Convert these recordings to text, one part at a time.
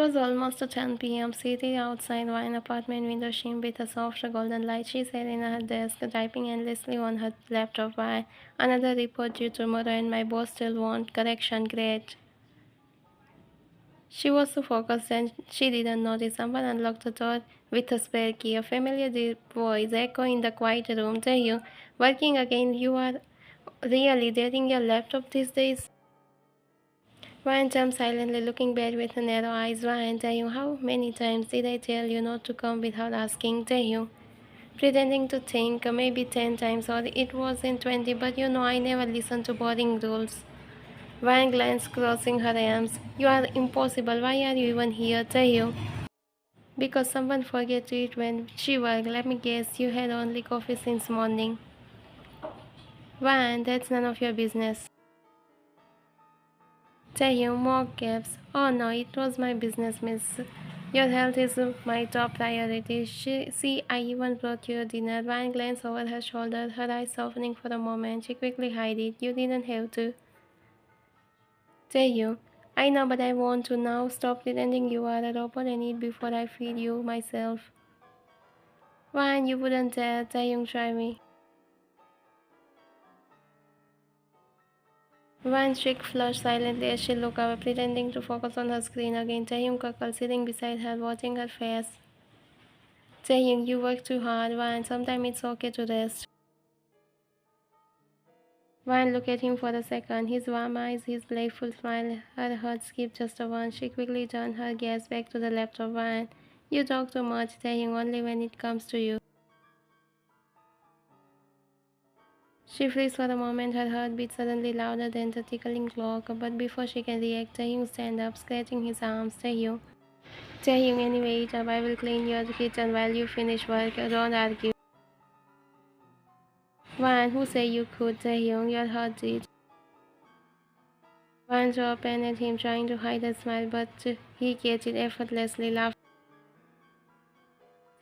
was almost 10 p.m. Sitting outside an apartment window shone with a soft golden light. She sat in her desk, typing endlessly on her laptop. Why? Another report due tomorrow, and my boss still won't. Correction, great. She was so focused that she didn't notice someone unlocked the door with a spare key. A familiar deep voice echoed in the quiet room. Taehyung, working again, you are really dating your laptop these days? Ryan jumped silently, looking back with narrow eyes. Ryan, Taehyung, how many times did I tell you not to come without asking? Taehyung, pretending to think, maybe 10 times, or it wasn't 20, but you know I never listen to boring rules. Ryan glanced, crossing her arms. You are impossible. Why are you even here, Taehyung? Because someone forget to eat when she worked. Let me guess, you had only coffee since morning. Ryan, that's none of your business. Taehyung, mock gaps. Oh no, it was my business, miss. Your health is my top priority. See, I even brought you dinner. Ryan glanced over her shoulder, her eyes softening for a moment. She quickly hid it. You didn't have to. Taehyung, I know, but I want to now. Stop pretending you are a robot and eat before I feed you myself. Ryan, you wouldn't dare. Taehyung, try me. Ryan's cheek flushed silently as she looked away, pretending to focus on her screen again. Taehyung chuckled, sitting beside her, watching her face. Taehyung, you work too hard, Ryan. Sometimes it's okay to rest. Ryan looked at him for a second, his warm eyes, his playful smile. Her heart skipped just a one. She quickly turned her gaze back to the laptop. Ryan, you talk too much, Taehyung, only when it comes to you. She freezes for a moment, her heart beat suddenly louder than the tickling clock. But before she can react, Taehyung stands up, scratching his arms. Taehyung, anyway, eat up. I will clean your kitchen while you finish work. Don't argue. Ryan, who say you could? Taehyung, your heart did. Ryan saw a pen at him, trying to hide a smile, but he catch it effortlessly, laughing.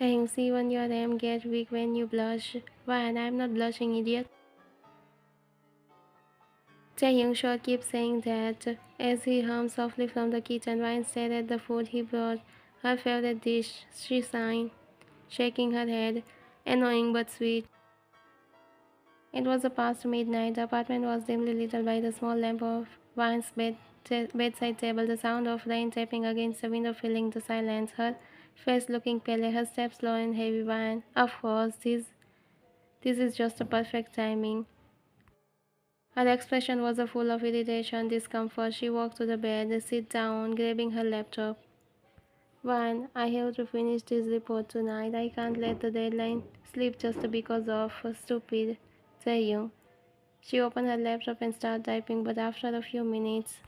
Taehyung, see when your arm get weak when you blush. Ryan, I'm not blushing, idiot. Taehyung sure keeps saying that. As he hummed softly from the kitchen, Ryan stared at the food he brought. Her favorite dish, she sighed, shaking her head. Annoying but sweet. It was past midnight. The apartment was dimly lit by the small lamp of Ryan's bedside table, the sound of rain tapping against the window filling the silence. Her face looking pale, her steps slow and heavy. Ryan, of course, this is just a perfect timing. Her expression was full of irritation, discomfort. She walked to the bed, sit down, grabbing her laptop. Ryan, I have to finish this report tonight. I can't let the deadline slip just because of stupid Taehyung. She opened her laptop and started typing, but after a few minutes,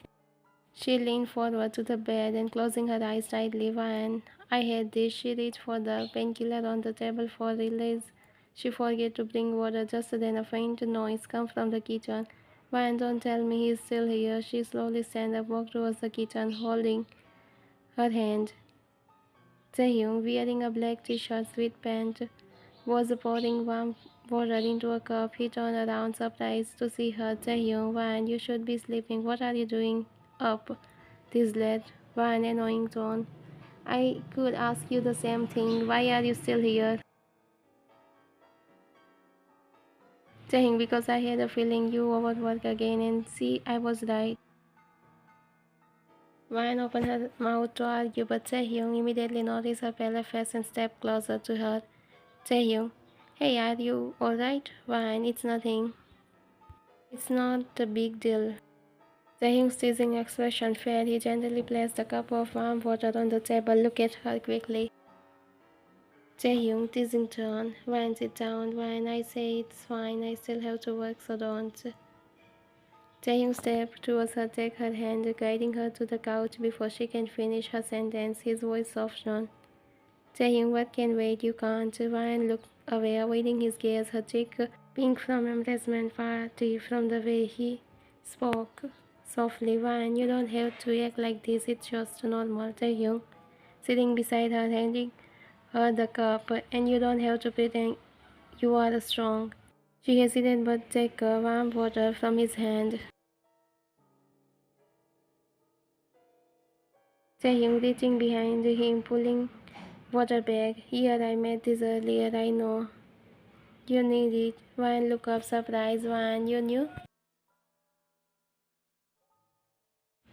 she leaned forward to the bed and closing her eyes tightly. Ryan, I had this. She reached for the painkiller on the table for release. She forgot to bring water. Just then a faint noise came from the kitchen. Ryan, don't tell me he's still here. She slowly stand up, walked towards the kitchen, holding her hand. Taehyung, wearing a black t-shirt, sweat pant, was pouring warm water into a cup. He turned around, surprised to see her. Taehyung, Ryan, you should be sleeping. What are you doing up this late? Ryan, annoying tone. I could ask you the same thing. Why are you still here? Taehyung, because I had a feeling you overwork again, and see, I was right. Ryan opened her mouth to argue, but Taehyung immediately noticed her pale face and stepped closer to her. Taehyung, hey, are you alright? Ryan, it's nothing. It's not a big deal. Taehyung's teasing expression faded. He gently placed a cup of warm water on the table. Look at her quickly. Taehyung, teasing tone. Ryan, sit down. Ryan, I say it's fine. I still have to work, so don't. Taehyung stepped towards her, take her hand, guiding her to the couch before she can finish her sentence. His voice softened. Taehyung, what can wait? You can't. Ryan looked away, avoiding his gaze, her cheek pink from embarrassment, party from the way he spoke. Softly, Ryan, you don't have to act like this. It's just normal. Taehyung, sitting beside her, handing her the cup, and you don't have to pretend you are strong. She hesitated but took warm water from his hand. Taehyung reaching behind him, pulling water bag. Here, I made this earlier. I know you need it. Ryan look up surprised. Ryan, you knew?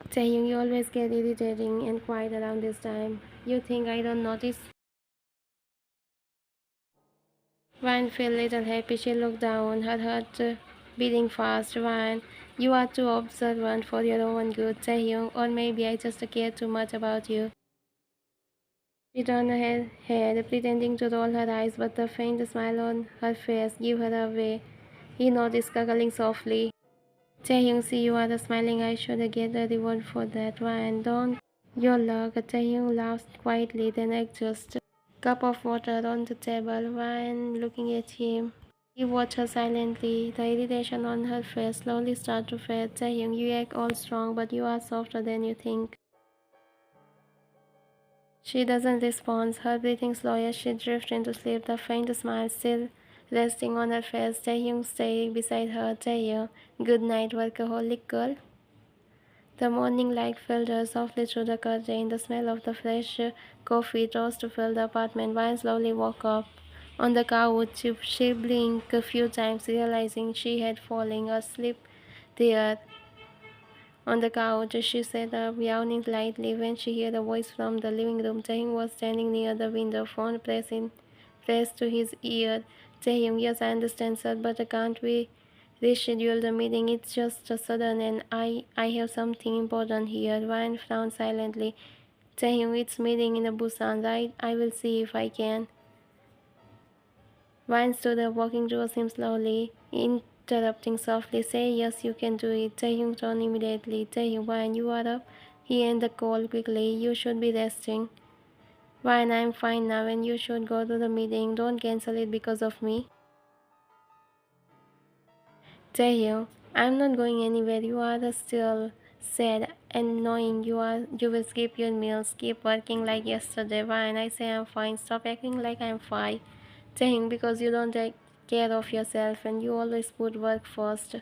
Taehyung, you always get irritating and quiet around this time. You think I don't notice? Ryan felt a little happy. She looked down, her heart beating fast. Ryan, you are too observant for your own good, Taehyung, or maybe I just care too much about you. She turned her head, pretending to roll her eyes, but the faint smile on her face gave her away. He noticed, cackling softly. Taehyung, see you are smiling. I should get a reward for that. Ryan, don't. Your luck. Taehyung laughed quietly, then adjusted. Cup of water on the table. Ryan looking at him. He watched her silently. The irritation on her face slowly started to fade. Taehyung, you act all strong, but you are softer than you think. She doesn't respond. Her breathing slow as she drifts into sleep, the faint smile still resting on her face. Taehyung staying beside her. Taehyung, good night, workaholic girl. The morning light filtered softly through the curtain. The smell of the fresh coffee rose to fill the apartment. Vine slowly woke up. On the couch, she blinked a few times, realizing she had fallen asleep there. On the couch, she sat up, yawning lightly when she heard a voice from the living room. Taehyung was standing near the window, phone pressed to his ear. Taehyung, yes, I understand, sir, but can't we reschedule the meeting? It's just a sudden, and I have something important here. Ryan frowned silently. Taehyung, it's meeting in a Busan, right? I will see if I can. Ryan stood up, walking towards him slowly, interrupting softly. Say yes, you can do it. Taehyung turned immediately. Taehyung, Ryan, you are up? He ended the call quickly. You should be resting. Ryan, I'm fine now and you should go to the meeting. Don't cancel it because of me. Taehyung, I'm not going anywhere. You are still sad and knowing you will skip your meals, keep working like yesterday. Ryan, I say I'm fine. Stop acting like I'm fine. Taehyung, because you don't take care of yourself and you always put work first.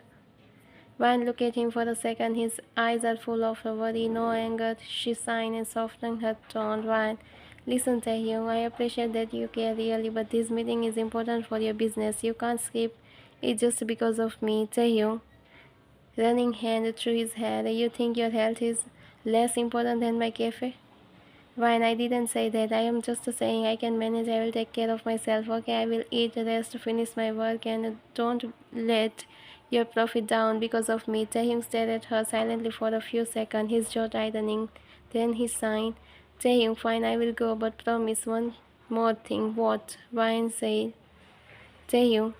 Ryan looked at him for a second. His eyes are full of worry, no anger. She sighed and softened her tone. Ryan, listen, Taehyung, I appreciate that you care really, but this meeting is important for your business. You can't skip it just because of me. Taehyung, running hand through his hair. You think your health is less important than my cafe? Fine, I didn't say that. I am just saying I can manage. I will take care of myself. Okay, I will eat, rest, finish my work, and don't let your profit down because of me. Taehyung stared at her silently for a few seconds, his jaw tightening. Then he sighed. Taehyung, fine, I will go, but promise one more thing. What? Ryan said. Taehyung,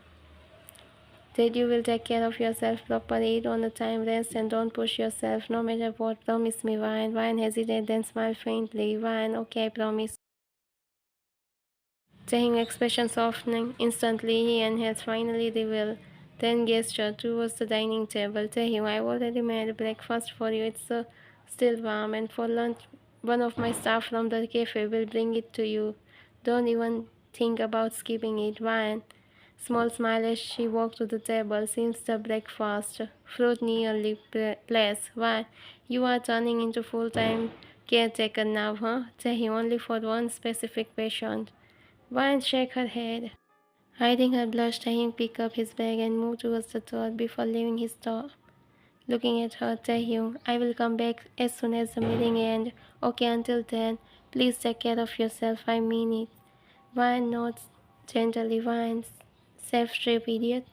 that you will take care of yourself properly, eat on the time, rest, and don't push yourself no matter what. Promise me, Ryan. Ryan hesitated, then smiled faintly. Ryan, okay, I promise. Taehyung expression softening instantly, he and his finally revealed, then gestured towards the dining table. Taehyung, I already made breakfast for you. It's still warm, and for lunch, one of my staff from the cafe will bring it to you. Don't even think about skipping it. Ryan, small smile as she walked to the table. Seems the breakfast. Fruit nearly placed. Why, you are turning into full-time caretaker now, huh? Taehyung, only for one specific patient. Vine shook her head. Hiding her blush, Taehyung picked up his bag and moved towards the door before leaving his door. Looking at her, Taehyung, I will come back as soon as the meeting ends. Okay, until then, please take care of yourself. I mean it. Vine nods gently. Vine, safe trip, idiot.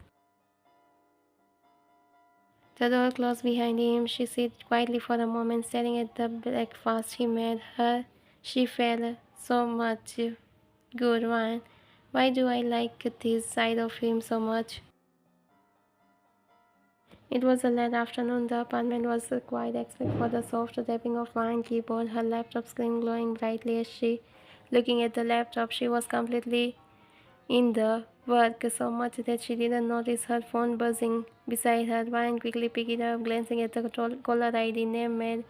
The door closed behind him. She sat quietly for a moment, staring at the breakfast he made her. She felt so much good. Vine, why do I like this side of him so much? It was a late afternoon. The apartment was quiet except for the soft tapping of wine keyboard. Her laptop screen glowing brightly as she looking at the laptop. She was completely in the work so much that she didn't notice her phone buzzing beside her. Wine quickly picked it up, glancing at the caller ID name made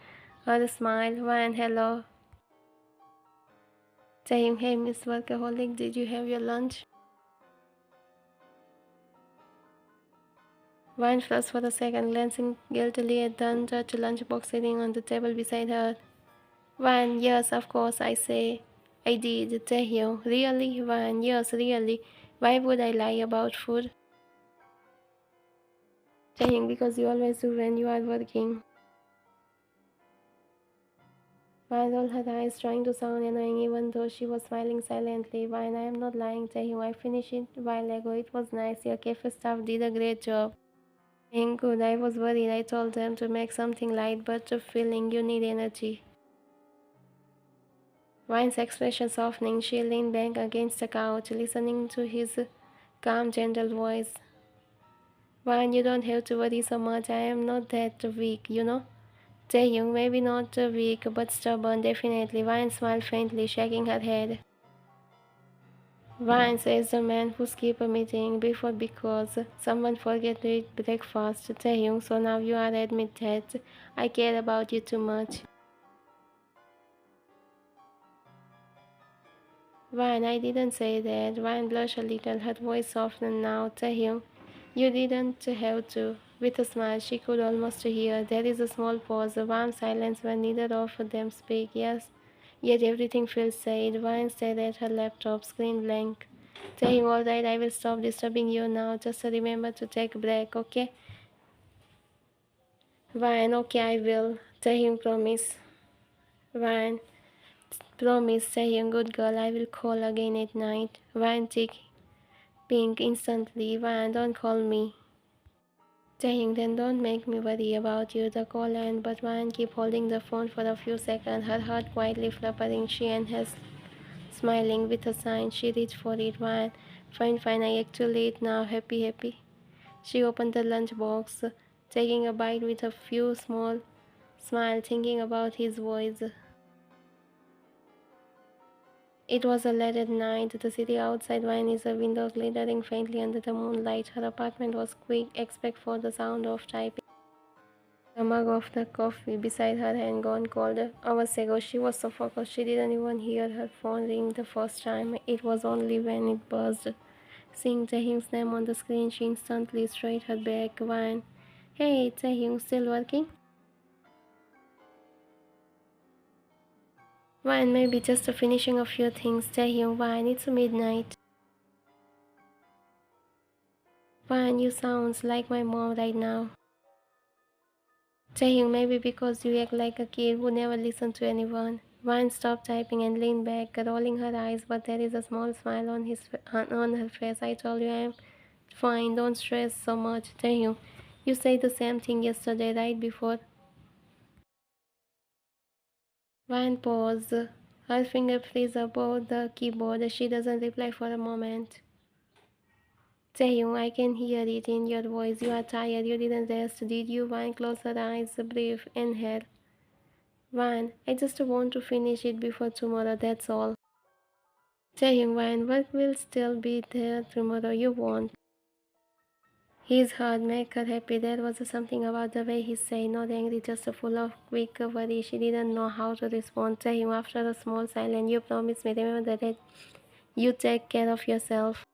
her smile. Wine, hello. Saying, hey, Miss Workaholic, did you have your lunch? Wine flushed for a second, glancing guiltily at the untouched lunchbox sitting on the table beside her. Van, yes, of course, I say. I did, Taehyung. Really? Van, yes, really. Why would I lie about food? Taehyung, because you always do when you are working. Van rolled her eyes, trying to sound annoying even though she was smiling silently. Van, I am not lying, Taehyung. I finished it a while ago. It was nice. Your cafe staff did a great job. Taehyung, good. I was worried. I told them to make something light, but the feeling you need energy. Vine's expression softening, she leaned back against the couch, listening to his calm, gentle voice. Vine, you don't have to worry so much. I am not that weak, you know. Taehyung, maybe not weak, but stubborn, definitely. Vine smiled faintly, shaking her head. Vine says the man who skipped a meeting before because someone forget to eat breakfast. Taehyung, so now you are admit that I care about you too much. Vine, I didn't say that. Vine blushed a little, her voice softened now. Taehyung, you didn't have to. With a smile she could almost hear. There is a small pause, a warm silence when neither of them speak. Yes, yet everything feels said. Vine stared at her laptop, screen blank. Taehyung, alright, I will stop disturbing you now. Just remember to take a break, okay? Vine, okay, I will. Taehyung, promise. Vine, promise. Taehyung, good girl, I will call again at night. Vine, cheek pink instantly. Vine, don't call me. Taehyung, then don't make me worry about you. The call ended, but Van kept holding the phone for a few seconds, her heart quietly fluttering. She and her smiling with a sign. She reached for it. Van, fine, fine, I actually eat now. Happy, happy. She opened the lunchbox, taking a bite with a few small smile, thinking about his voice. It was a late at night. The city outside Viennese windows glittering faintly under the moonlight. Her apartment was quick, except for the sound of typing. The mug of the coffee beside her had gone cold hours ago. She was so focused she didn't even hear her phone ring the first time. It was only when it buzzed. Seeing Taehyung's name on the screen, she instantly straightened her back. Van, hey, Taehyung, still working? Van, maybe just finishing a few things. Taehyung, Van, it's midnight. Van, you sounds like my mom right now. Taehyung, maybe because you act like a kid who never listened to anyone. Vine stopped typing and leaned back, rolling her eyes, but there is a small smile on her face. I told you I'm fine, don't stress so much. Taehyung, you said the same thing yesterday, right before. Vine paused, her finger freeze above the keyboard. She doesn't reply for a moment. Taehyung, I can hear it in your voice. You are tired. You didn't rest, did you? Vine closed her eyes, breathe, inhale. Van, I just want to finish it before tomorrow, that's all. Taehyung, Van, work will still be there tomorrow, you won't. His heart made her happy. There was something about the way he said, not angry, just full of quick worry. She didn't know how to respond. Taehyung, after a small silence, you promised me, remember that you take care of yourself.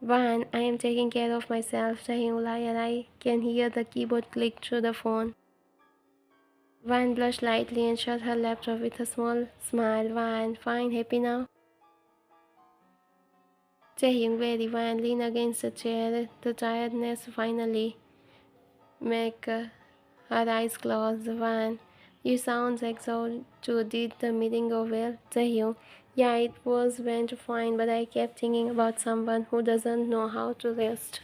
Van, I am taking care of myself. Taehyung, liar, I can hear the keyboard click through the phone. Van blushed lightly and shut her laptop with a small smile. Van, fine, happy now? Taehyung very Van leaned against the chair. The tiredness finally make her eyes close. Van, you sound exhausted too. Did the meeting go well? Taehyung, yeah, it went fine, but I kept thinking about someone who doesn't know how to rest.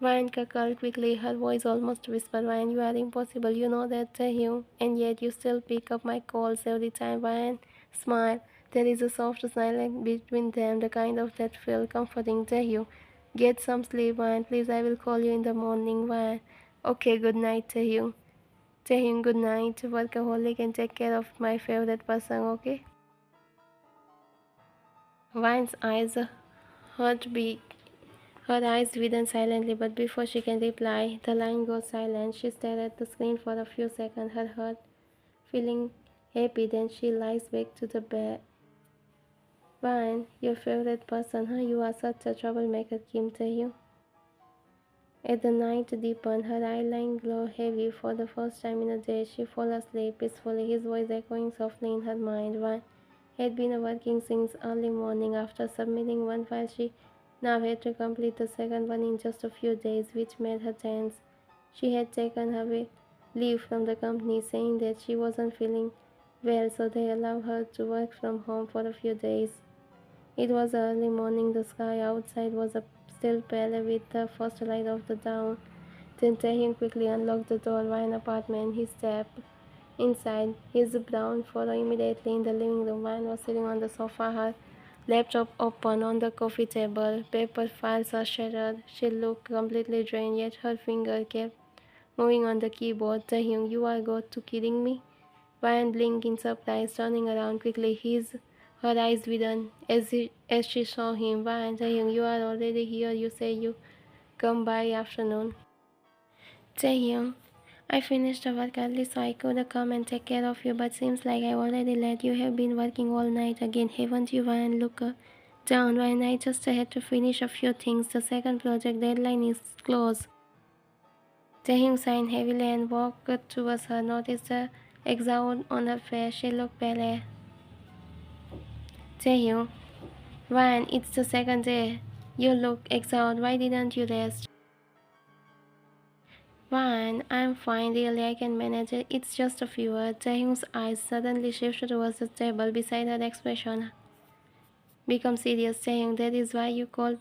Van cackled quickly, her voice almost whispered. Van, you are impossible, you know that, Taehyung, and yet you still pick up my calls every time. Van smiled. There is a soft silence between them, the kind of that feel comforting. Taehyung, get some sleep, Van. Please, I will call you in the morning. Van, okay, good night, Taehyung. Taehyung, good night. Workaholic and take care of my favorite person, okay? Van's eyes hurt beat. Her eyes widen silently, but before she can reply, the line goes silent. She stared at the screen for a few seconds, her heart feeling happy. Then she lies back to the bed. Fine, your favorite person, huh? You are such a troublemaker, Kim Taehyung. As the night deepened, her eyeline glowed heavy. For the first time in a day, she fell asleep peacefully, his voice echoing softly in her mind. One had been working since early morning. After submitting one file, she now had to complete the second one in just a few days, which made her tense. She had taken her leave from the company, saying that she wasn't feeling well, so they allowed her to work from home for a few days. It was early morning. The sky outside was still pale with the first light of the dawn. Then Taehyung quickly unlocked the door of an apartment. He stepped inside. His brown fur immediately in the living room. Vine was sitting on the sofa, her laptop open on the coffee table. Paper files are shattered. She looked completely drained, yet her finger kept moving on the keyboard. Taehyung, you are got to kidding me? Ryan blinked in surprise, turning around quickly, her eyes widened as she saw him. Ryan, Taehyung, you are already here. You say you come by afternoon. Taehyung, I finished the work early so I could come and take care of you, but seems like I already late. You have been working all night again, haven't you? Ryan, look down. Ryan, I just had to finish a few things. The second project deadline is close. Taehyung sighed heavily and walked towards her, noticed the exhaustion on her face. She looked pale. Taehyung, Ryan, it's the second day. You look exhausted. Why didn't you rest? Ryan, I'm fine. Really, I can manage it. It's just a fever. Taehyung's eyes suddenly shifted towards the table beside her. Expression become serious. Taehyung, that is why you called.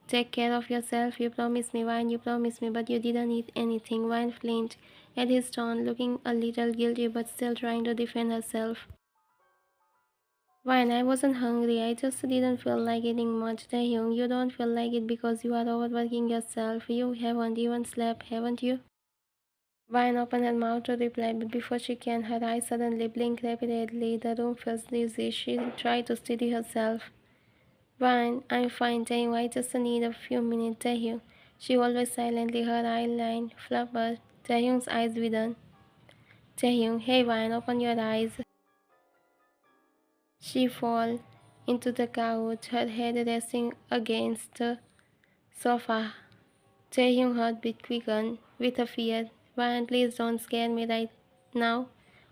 Take care of yourself. You promised me, Ryan. You promised me, but you didn't eat anything. Ryan flinched at his tone, looking a little guilty but still trying to defend herself. Ryan, I wasn't hungry. I just didn't feel like eating much. Taehyung, you don't feel like it because you are overworking yourself. You haven't even slept, haven't you? Ryan opened her mouth to reply, but before she can, her eyes suddenly blinked rapidly. The room felt dizzy. She tried to steady herself. Ryan, I'm fine, Taehyung. I just need a few minutes, Taehyung. She always silently, her eyeline fluttered. Taehyung's eyes widened. Taehyung, hey Ryan, open your eyes. She fell into the couch, her head resting against the sofa. Taehyung heartbeat quickened with a fear. Ryan, please don't scare me right now.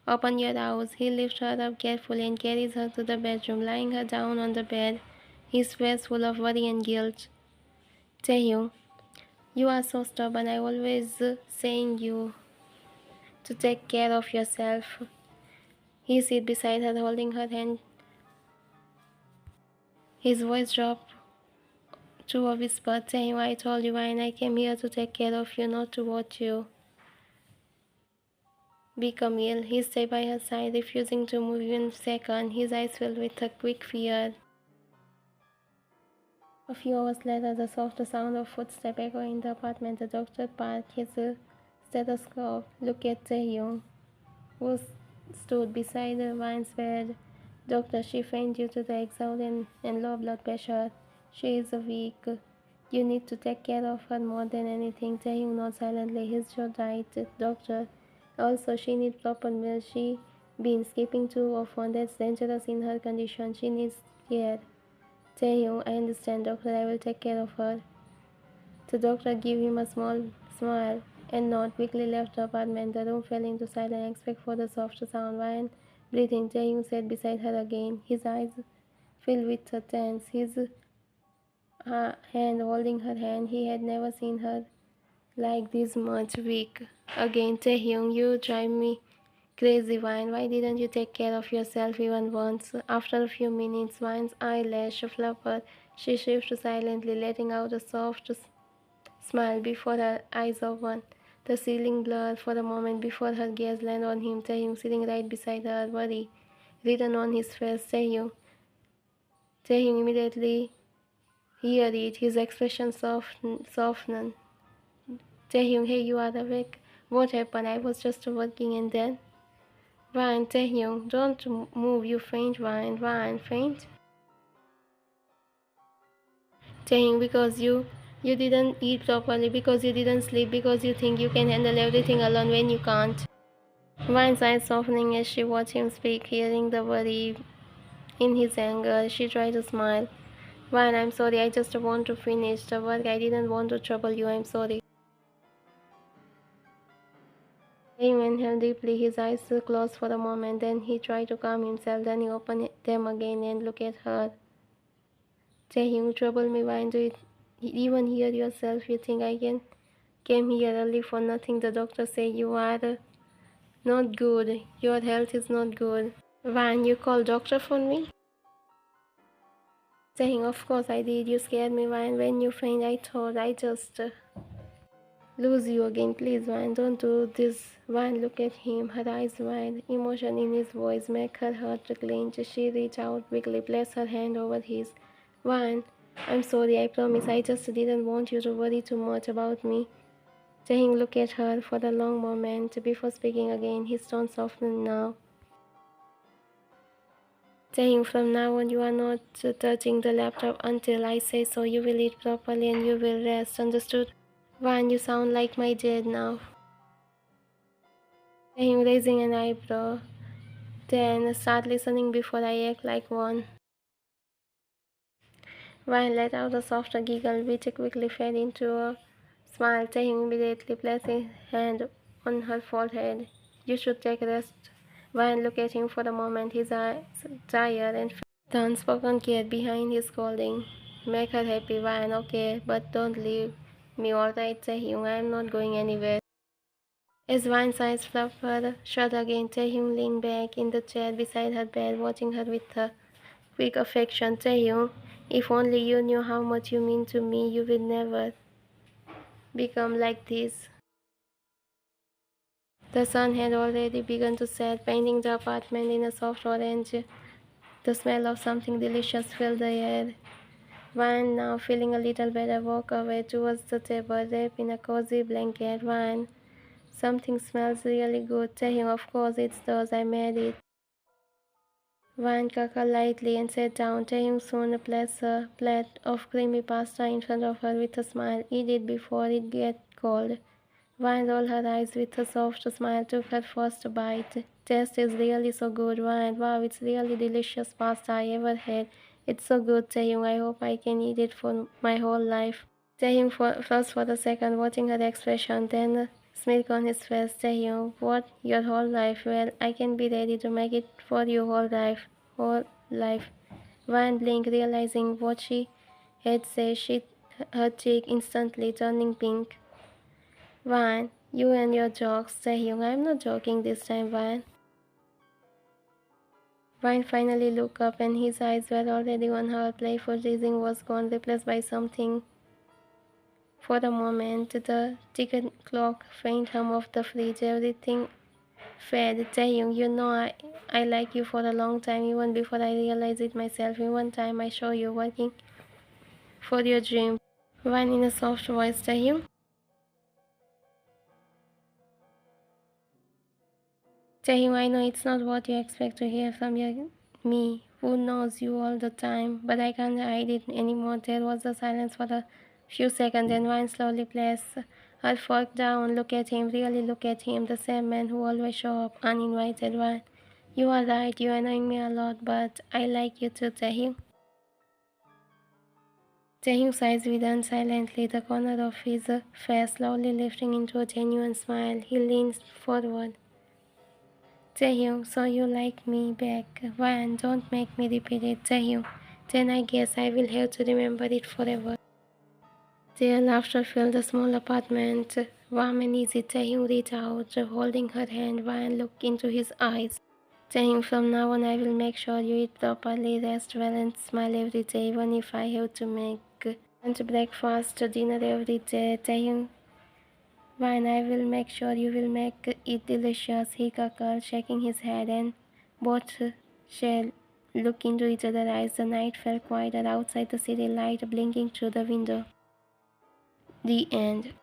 Open your eyes. He lifts her up carefully and carries her to the bedroom, lying her down on the bed, his face full of worry and guilt. Taehyung, you are so stubborn. I always saying you to take care of yourself. He sat beside her, holding her hand. His voice dropped to a whisper. Taehyung, I told you, Ryan, I came here to take care of you, not to watch you become ill. He stayed by her side, refusing to move even a second, his eyes filled with a quick fear. A few hours later, the soft sound of footsteps echoed in the apartment. The doctor parked his stethoscope, looked at Taehyung, who stood beside the Vine's bed. Doctor, she fainted due to the exhaustion and low blood pressure. She is weak. You need to take care of her more than anything. Taehyung nodded silently, his jaw tight. Doctor, also she needs proper meals. She been skipping too often. That's dangerous in her condition. She needs care. Taehyung, I understand, doctor. I will take care of her. The doctor gave him a small smile and nod, quickly left the apartment. The room fell into silence except for the soft sound. While breathing, Taehyung sat beside her again, his eyes filled with a tense, his hand holding her hand. He had never seen her like this much weak. Again, Taehyung, you drive me crazy, Vine. Why didn't you take care of yourself even once? After a few minutes, Vine's eyelash fluttered. She shifted silently, letting out a soft smile before her eyes opened. The ceiling blurred for a moment before her gaze landed on him. Taehyung sitting right beside her, worry written on his face. Taehyung immediately heard it. His expression softened. Taehyung, hey, you are awake. What happened? I was just working and then. Ryan, Taehyung, don't move. You faint, Ryan. Ryan, faint. Taehyung, because you didn't eat properly, because you didn't sleep, because you think you can handle everything alone when you can't. Ryan's eyes softening as she watched him speak, hearing the worry in his anger. She tried to smile. Ryan, I'm sorry. I just want to finish the work. I didn't want to trouble you. I'm sorry. inhaled deeply. His eyes closed for a moment. Then he tried to calm himself. Then he opened them again and looked at her. Taehyung, trouble me. Why do you even hear yourself? You think I came here early for nothing? The doctor say you are not good. Your health is not good. Van, you call doctor for me? Saying, of course I did. You scared me, Van. When you faint, I thought I just lose you again. Please, Van, don't do this. Van looked at him, her eyes wide. Emotion in his voice made her heart clench. She reached out quickly, placed her hand over his. Van, I'm sorry, I promise. I just didn't want you to worry too much about me. Taehyung looked at her for a long moment before speaking again. His tone softened now. Taehyung, from now on you are not touching the laptop until I say so. You will eat properly and you will rest. Understood? Van, you sound like my dad now. Taehyung raising an eyebrow. Then start listening before I act like one. Van let out a soft giggle which quickly fell into a smile. Taehyung immediately placed his hand on her forehead. You should take rest. Van looked at him for a moment, his eyes tired and the unspoken care behind his scolding. Make her happy, Van, okay, but don't leave me, alright, Taehyung, I am not going anywhere. As Van's eyes fluttered shut again, Taehyung leaned back in the chair beside her bed, watching her with a quick affection. Taehyung, if only you knew how much you mean to me, you would never become like this. The sun had already begun to set, painting the apartment in a soft orange. The smell of something delicious filled the air. Van, now feeling a little better, walked away towards the table, wrapped in a cozy blanket. Van, something smells really good. Taehyung, of course it does, I made it. Van cackled lightly and sat down. Taehyung soon placed a plate of creamy pasta in front of her with a smile. Eat it before it gets cold. Van rolled her eyes with a soft smile, took her first bite. Taste is really so good, Van. Wow, it's really delicious pasta I ever had. It's so good, Taehyung. I hope I can eat it for my whole life. Taehyung froze for a second, watching her expression, then a smirk on his face. Taehyung, what? Your whole life? Well, I can be ready to make it for you whole life. Whole life. Van blinked, realizing what she had said. Her cheek instantly turning pink. Van, you and your jokes, Taehyung. I'm not joking this time, Van. Van finally looked up and his eyes were already on her. Playful teasing was gone, replaced by something. For a moment, the ticking clock, faint hum of the fridge, everything fed. Taehyung, you know I like you for a long time, even before I realized it myself. In one time I saw you working for your dream. Van in a soft voice, Taehyung. Taehyung, I know it's not what you expect to hear from me, who knows you all the time, but I can't hide it anymore. There was a silence for a few seconds, then Vine slowly placed her fork down. Look at him, really look at him, the same man who always show up uninvited. Vine, you are right, you annoy me a lot, but I like you too, Taehyung. Taehyung's eyes widened silently, the corner of his face slowly lifting into a genuine smile. He leaned forward. Taehyung, so you like me back. Van, don't make me repeat it, Taehyung. Then I guess I will have to remember it forever. Their laughter filled the small apartment. Warm and easy, Taehyung reached out, holding her hand. Van looked into his eyes. Taehyung, from now on I will make sure you eat properly, rest well and smile every day, even if I have to make lunch, breakfast, dinner every day. Taehyung, Fine, I will make sure you will make it delicious, he cackled, shaking his head, and both shall look into each other's eyes. The night fell quieter outside, the city light blinking through the window. The end.